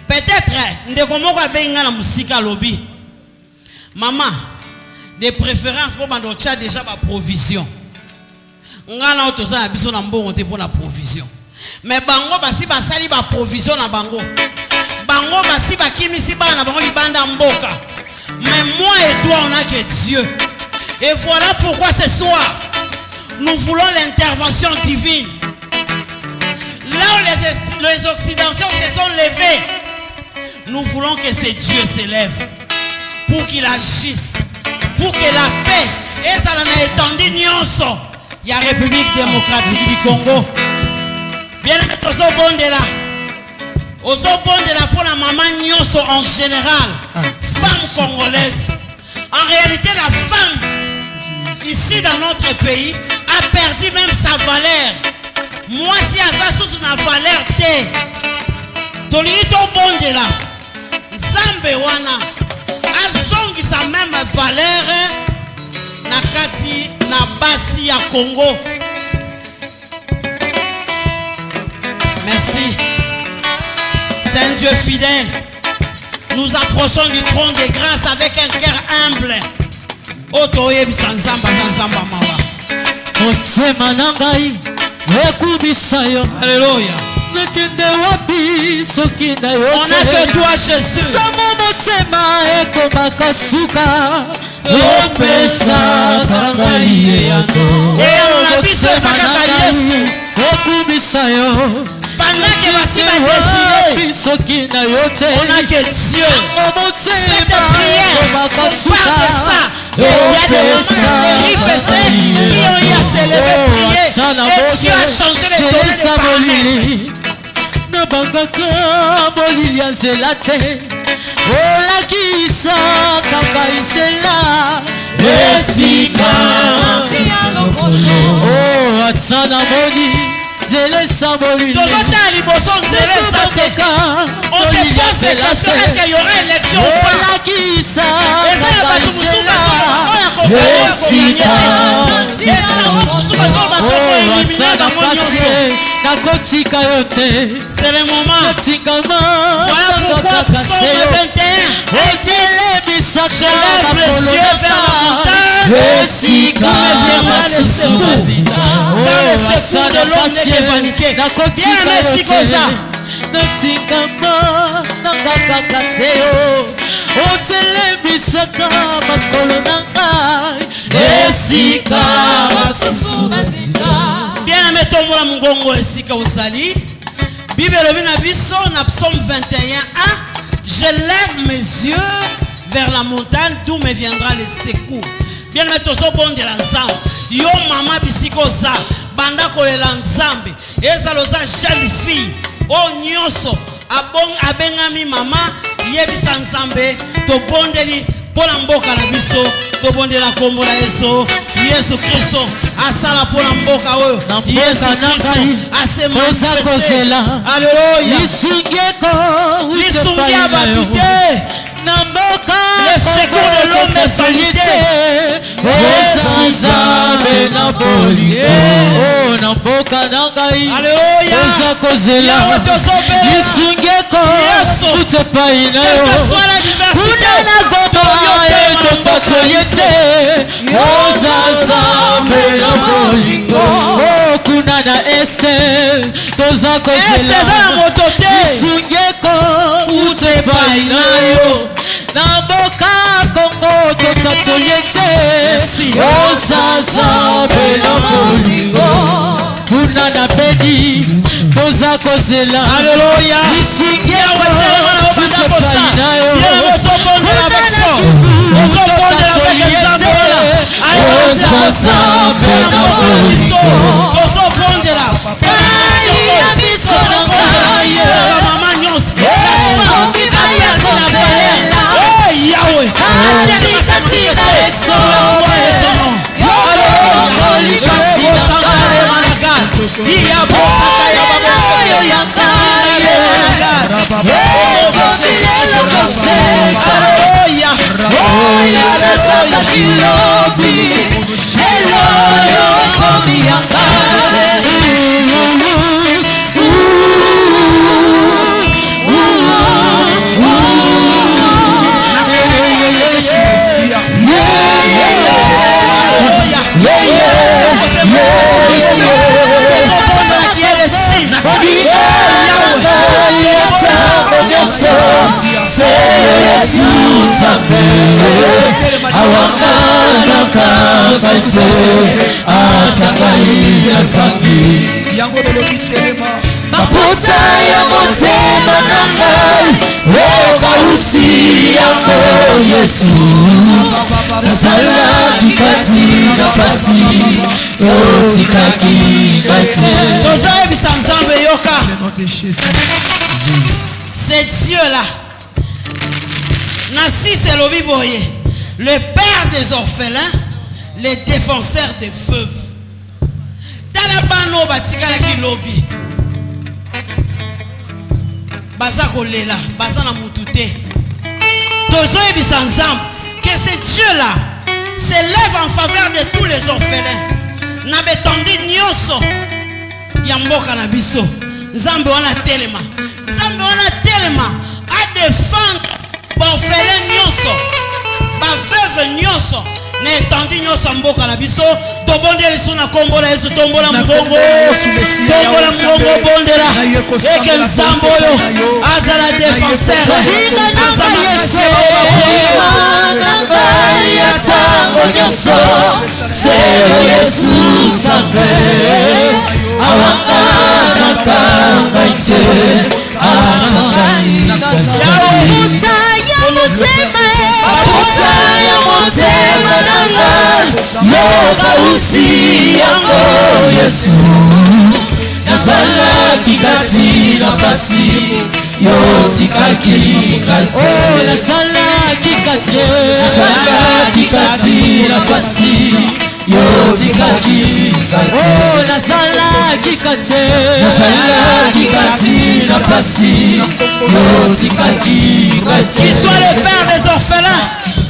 Peut-être ndeko moko abenga na musika lobi. Maman, de préférence pour bando tcha déjà ba provision. Ngana otoza na biso na mbongo te pour la provision. Mais bango basi basali ba provision na bango. Bango basi bakimisi ba na bango libanda mboka. Mais moi et toi on a que Dieu. Et voilà pourquoi ce soir nous voulons l'intervention divine. Là où les Occidentaux se sont levés, nous voulons que ce Dieu s'élève pour qu'il agisse, pour que la paix et ça l'a étendu nyonso. Il y a République démocratique du Congo. Bien aimé, ozo bonde là. Ozo bonde là pour la maman nyonso en général. Femme congolaise. En réalité, la femme ici dans notre pays a perdu même sa valeur. Moi si à ça sous une valeur T. Tolini to bonde là. Zambe wana azongi sa même valeur na kati na basi ya Congo. Merci. C'est un Dieu fidèle. Nous approchons du trône de grâce avec un cœur humble. Otoye bisanzamba zanzamba mawa. Otema nangai ekubisayo. Alléluia. On a que toi Jésus. Sama motema ekobaka suka. Opesa kangai yano. On a biso sakaka Yesu. Ekubisayo. Pendant que voici ma destinée, on a que Dieu. Cette prière, on parle de ça. Il y a des moments qui ont eu à se lever prier. Et Dieu a changé les données des paramètres. Nabangaka bolili nzela te olakisa kaka nzela esika oh atsana moni nzela esambolili tozota liboso nzela esateka on se pose la question est-ce qu'il y aura élection ou pas olakisa kaka nzela esika c'est le moment. Voilà pourquoi psaume 21 J'élève les yeux vers la montagne. D'où me viendra le secours. Car le secours de l'homme n'est que vanité. Bien aimé Sikosa. natingama nakakaka te yo otelebisaka makolo na ngai esika basusu bazinga. Bien aimé tombola mongongo esika ozali. Bible elobi na biso na psaume 21:1, je lève mes yeux vers la montagne d'où me viendra le secours. Bien aimé tozobondela nzambe yo mama bisika oza banda kolela nzambe ezala oza jeune fille o nyonso abengami mama yebisa nzambe tobondeli mpona mboka na biso tobondela kombo na Yesu Kristo asala mpona mboka oyo Yesu Kristo asemanifeste. Alléluia. Lisungi abatu te le secours de l'homme est vanité. Alléluia. Yahweh tozobela Yesu. Quelle que soit la diversité Naboka Kongo totatoliete Ozaza bela bolingo Kuna na bedi Toza kozela Alléluia. Isinge Maputa ya motema nangai Okausi yako Yesu Nazala kikati na pasi Otikaki kate Soza ebisa nzambe yoka. C'est Dieu là. Nasi c'est lobi boye. Le père des orphelins, les défenseurs des veuves. Talabano batikala ki lobi. Baza kolela, baza na mutute. Tozo ebisa nzambe que c'est Dieu là s'élève en faveur de tous les orphelins. Na betondi nyoso ya mboka na biso. Nzambe wana telema. Nzambe wana telema a défendre orphelin nyoso. Ba veuve nyoso. Na etendi nyoso mboka na biso. Tobondela liso na kombo na Yesu tombola mbongo. Tombola mbongo bondela. Eke nzambe oyo azala défenseur. Azala kaseba oba Yesu Nazala kikati na pasi Yotikaki kate Oh nazala kikate Nazala kikati na pasi Yotikaki kate Oh nazala kikate Nazala kikati na pasi Yotikaki kate Qu'il soit le père des orphelins.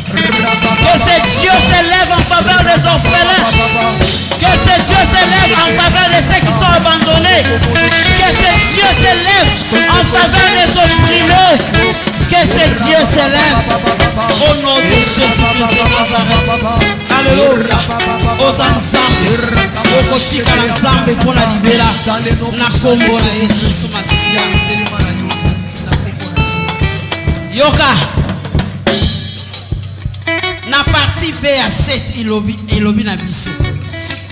Que ce Dieu s'élève en faveur des orphelins. Que ce Dieu s'élève en faveur de ceux qui sont abandonnés. Que ce Dieu s'élève en faveur des opprimés. Que ce Dieu s'élève au nom de Jésus de Nazareth. Alléluia. Oza nzambe okotikala nzambe mpo na libela na kombo na Yesu Masiya. Yoka na partie B à 7 ilobi na biso.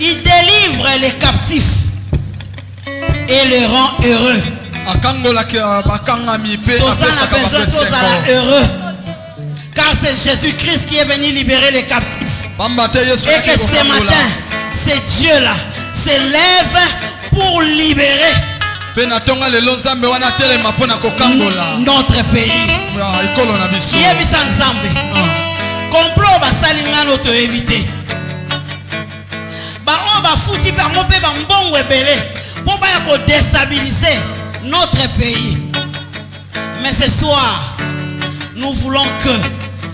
Il délivre les captifs et les rend heureux. Tozana besoin tozala heureux. Car c'est Jésus-Christ qui est venu libérer les captifs. Et que ce matin, c'est Dieu là s'élève pour libérer notre pays. Yebisa nzambe. Complot basalinga noto éviter. Ba on ba fouti par mon pe ba mbongo ebele pour ba ko déstabiliser notre pays. Mais ce soir, nous voulons que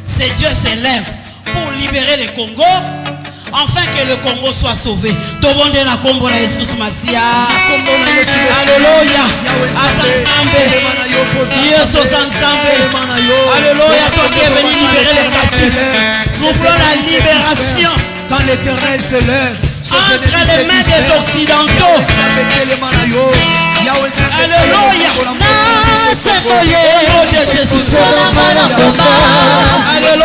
ce Dieu s'élève pour libérer le Congo, afin que le Congo soit sauvé. Tobonde na kombo na Yesu Masiya. Alléluia. Asansambe. Yesu Asansambe. Alléluia. Toi qui es venu libérer les captifs. Nous voulons la libération. Quand l'Éternel se lève entre les mains des Occidentaux. Alléluia. Au nom de Jésus. Alléluia.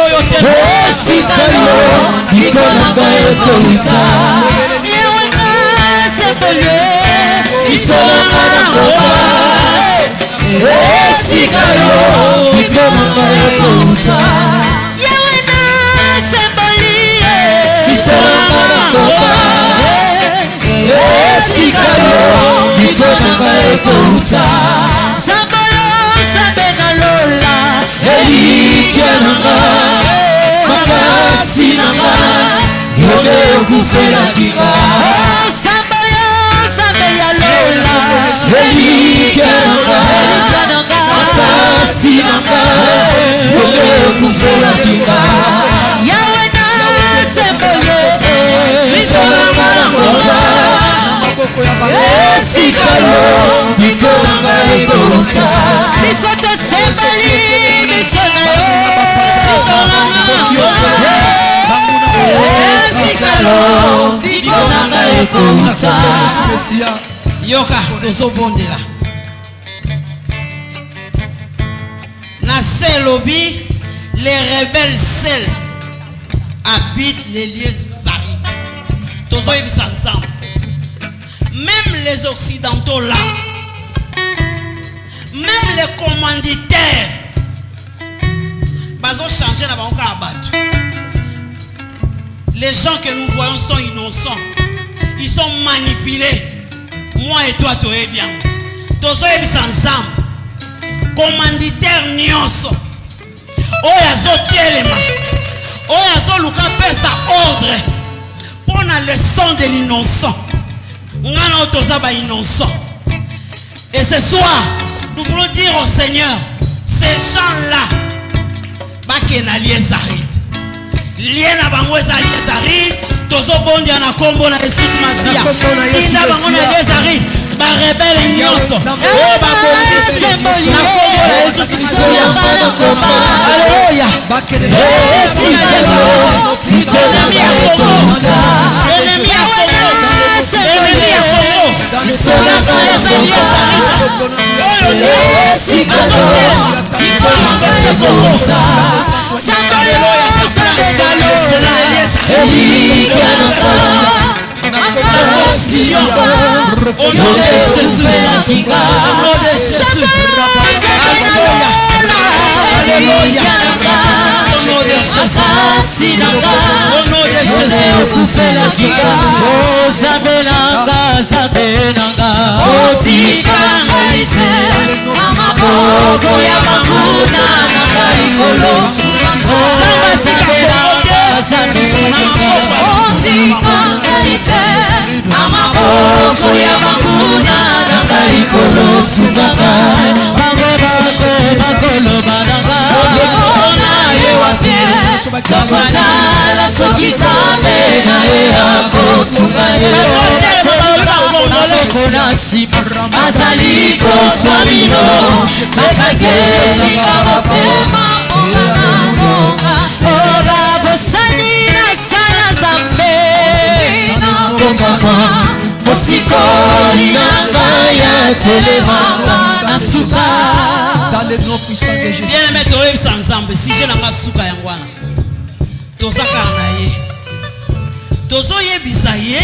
Yoka tozobondela na Selobi, les rebelles seuls habitent les lieux arides. Tozoyebisa ensemble. Même les occidentaux là, même les commanditaires, bazo changer na banka abatu. Les gens que nous voyons sont innocents. Ils sont manipulés. Moi et toi, tu es bien. Tous ensemble. Commanditaire nyonso. Oyazo telema. Oyazo luka pesa ordre. Pour la leçon de l'innocent. Ngana otozaba innocent. Et ce soir, nous voulons dire au Seigneur, ces gens-là, bakena liezari. Liena bango ezali ezari tozo bondi na kombo na Yesu Masiya. Tinda bango na ezari ba rebelle nyonso. O ba bondi na kombo na Yesu Masiya. Alléluia. Bakene au nom de Jésus, alléluia, au nom de Jésus, au nom de Jésus, tolemaka na suka. Dans le nom puissant de Jésus. Bien aimé, toyebisa nzambe si je nanga suka yango wana tozakaka na ye tozoyebisa ye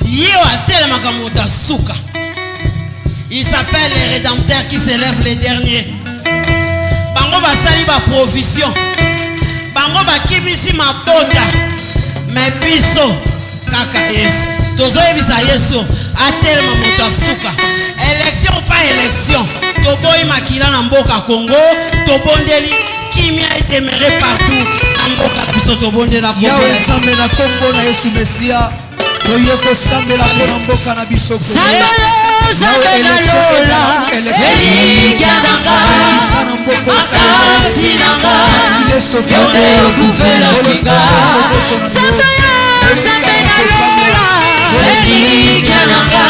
ye atelemaka moto asuka. Il s'appelle les rédempteurs qui s'élèvent les derniers. Bango basali ba provision bango bakimisi mabota mais biso kaka Yesu tozoyebisa Yesu atelema moto asuka. Élection ou pas élection toboyi makila na mboka Congo tobondeli kimia etemere partout na mboka biso tobondeli na Congo. Yawe nzambe na Congo na Yesu Mesia toyeko sambela mpona mboka na biso Congo. Zambe na lola elikya nanga makasi nanga yonde okufela kinga. Zambe na lola elikya nanga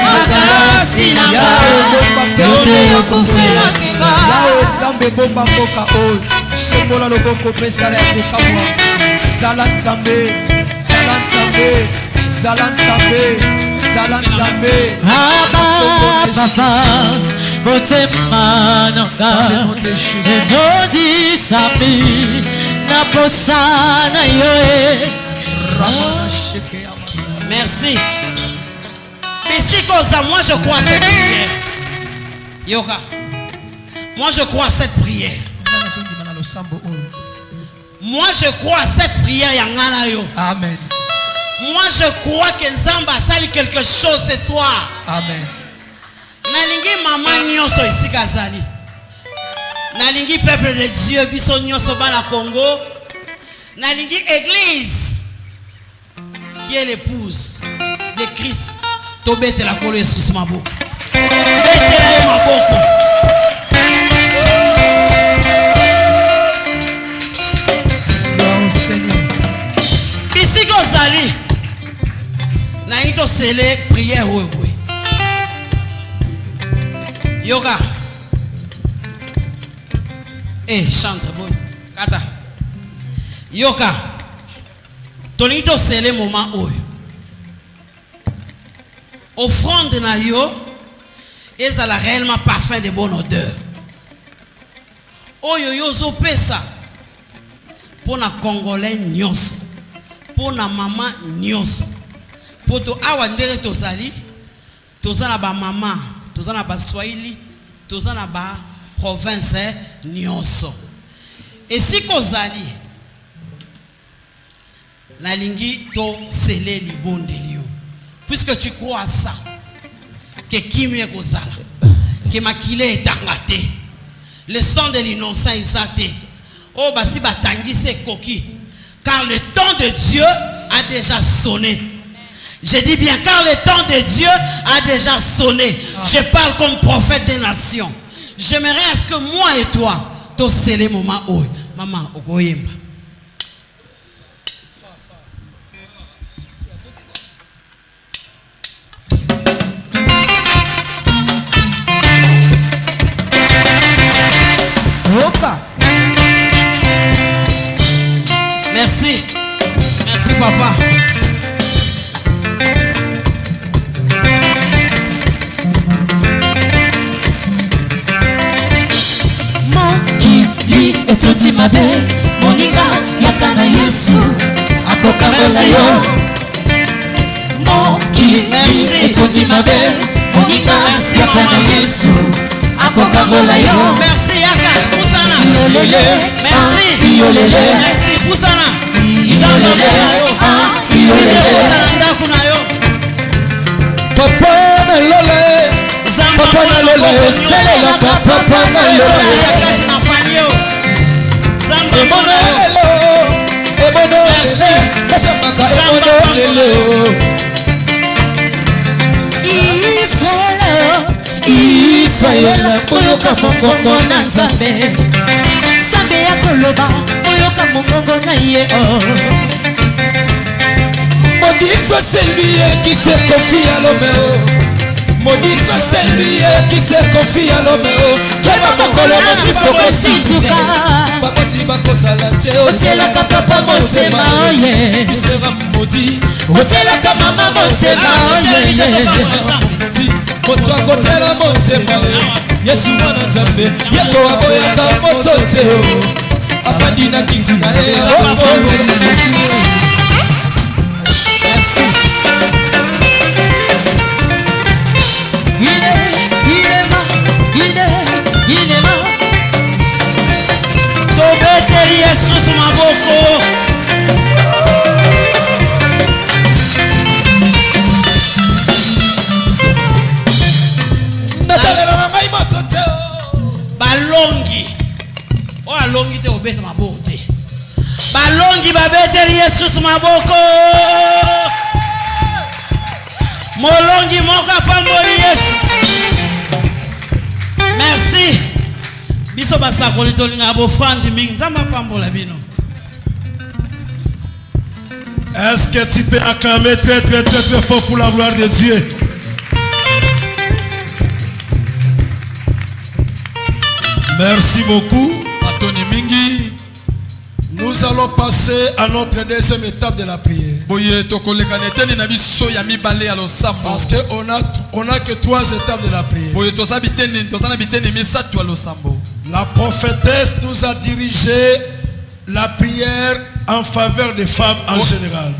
makasi nanga yonde okufela kinga. Yawe nzambe bomba mboka oyo sembola loboko pesala ya kokamwa. Zala nzambe zala nzambe zala nzambe zala nzambe. Papa motema nanga edodisami na posa na yo. Merci. Bisikoza, moi je crois à cette prière. Yoka. Moi je crois à cette prière. Moi je crois à cette prière yangana yo. Amen. Moi je crois que Nzamba sali quelque chose ce soir. Amen. Nalingi maman nyonso isika zali. Nalingi peuple de Dieu biso nyonso bana Congo. Nalingi église qui est l'épouse de Christ. Tobete la kolo Yesu maboko. Bete la maboko. Bisiko zali. Nalingi to sele prière oui. Yoga. Chante bon. Kata. Yoga. Tonito c'est le moment où. Offrande na yo. Et ça la réellement parfum de bonne odeur. Oyo yo zo pesa. Pour na Congolais nyonso. Pour na maman nyonso. Pour to awa ndere to sali. Tozana ba maman. Tozana ba Swahili, tozana ba province nyonso. Et si kozali la lingi to sele libonde liyo. Puisque tu crois à ça, que kimie kozala, que makile etangate, le sang de l'innocent isate. Oh basi batangi se koki, car le temps de Dieu a déjà sonné. Je dis bien car le temps de Dieu a déjà sonné. Je parle comme prophète des nations. J'aimerais à ce que moi et toi, tous c'est les moments où maman okoyemba. Merci. Merci papa. Etuti mabe moninga yakana Yesu akokambola yo. Moki etuti mabe moninga yakana Yesu akokambola yo. Merci yaka pusana. Merci. Yolele. Merci pusana. Yolele. Yolele. Talanga kuna yo. Papa na lole. Papa na lole. Lele papa na lole. Ebono kasamaka ebono lelo. Israel oyoka mongongo na Nzambe. Nzambe ya koloba oyoka mongongo na ye. Maudit soit celui qui se confie à l'homme. Maudit soit celui qui se confie à l'homme. Keba mokolo mosiso kosituka. Bakoti bakozala te. Otielaka papa motema oye. Tu seras maudit. otelaka mama motema Moto akotela motema Yesu mwana nzambe yeko aboyaka moto te afandi na kiti na ye tobeteli Yesu Kristo maboko. Balongi o alongi te obeta maboko te balongi babeteli Yesu Kristo maboko molongi moko apamboli Yesu. Merci biso basakoli tolinga bofandi mingi nzambe apambola bino. Est-ce que tu peux acclamer très très très très fort pour la gloire de Dieu? Merci beaucoup. Atoni mingi. Nous allons passer à notre deuxième étape de la prière. Parce qu'on n'a que 3 étapes de la prière. La prophétesse nous a dirigé la prière en faveur des femmes en général.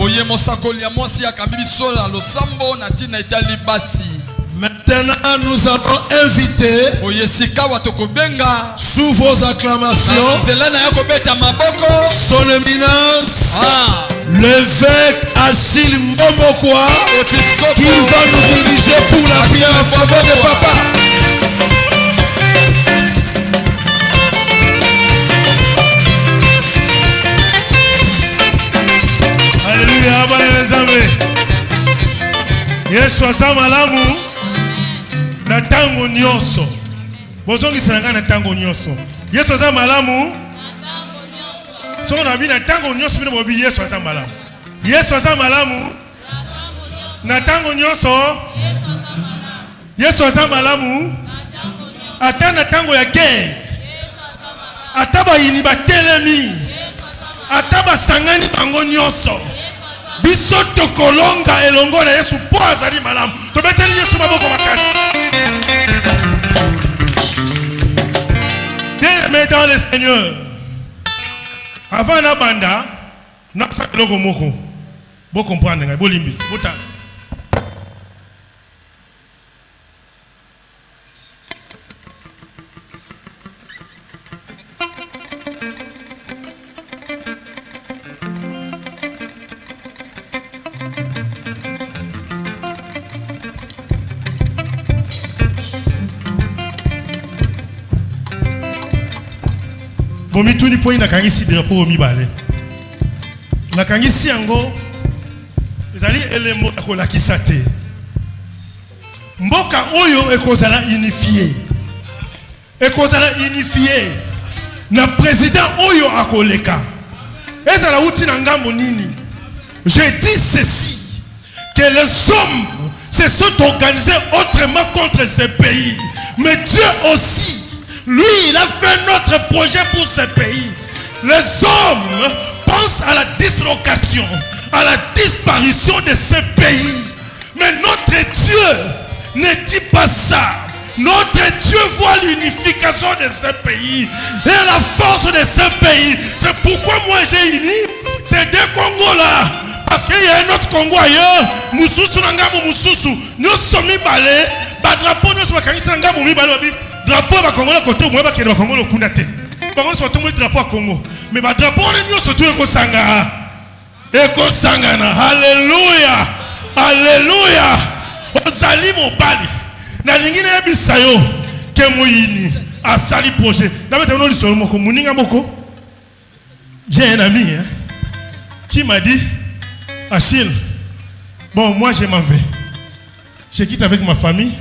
Maintenant, nous allons inviter sous vos acclamations son éminence, l'évêque Achille Mbomokwa, qui va nous diriger pour la prière en faveur de papa. Alléluia, Yesu azamalamu na tango nyonso. Bozongi sananga na tango nyonso. Yesu azamalamu so na bi na tango nyonso bino bobi Yesu azamalamu. Yesu azamalamu na tango nyonso. Yesu azamalamu ata na tango ya guerre. Ata ba yini ba telemi. Ata ba sangani bango nyonso. Biso tokolonga elongo na Yesu po azali malamu. Tobeteli Yesu maboko makasi. Bien-aimés dans le Seigneur. Avant la banda, na sakeloko moko. Bo comprendre ngai, bo limbisi, bo ta. Bomituni po ina kangisi drapeau mibale. Na kangisi yango ezali elemo akolakisa te. Mboka oyo ekozala unifié. Ekozala unifié na président oyo akoleka. Ezala uti na ngambo nini? Je dis ceci, que les hommes se sont organisés autrement contre ce pays. Mais Dieu aussi, lui, il a fait notre projet pour ce pays. Les hommes pensent à la dislocation, à la disparition de ce pays. Mais notre Dieu ne dit pas ça. Notre Dieu voit l'unification de ce pays et la force de ce pays. C'est pourquoi moi j'ai uni ces deux Congos là. Parce qu'il y a un autre Congo ailleurs. Moussousou Nangamou Moussousou. Nous sommes balés. Badrapo nous sommes Nangamou Mibalobi. Drapeau va Congo côté moi va Congo Congo le Kunate. Par contre surtout le drapeau à Congo. Mais ba drapeau on est surtout Eko Sanga. Eko Sangana. Alléluia. Alléluia. Ozali mobali. Na lingine bisayo ke moyini asali projet. Na bete no lisolo moko muninga moko. J'ai un ami qui m'a dit Achille, bon moi je m'en vais. Je quitte avec ma famille.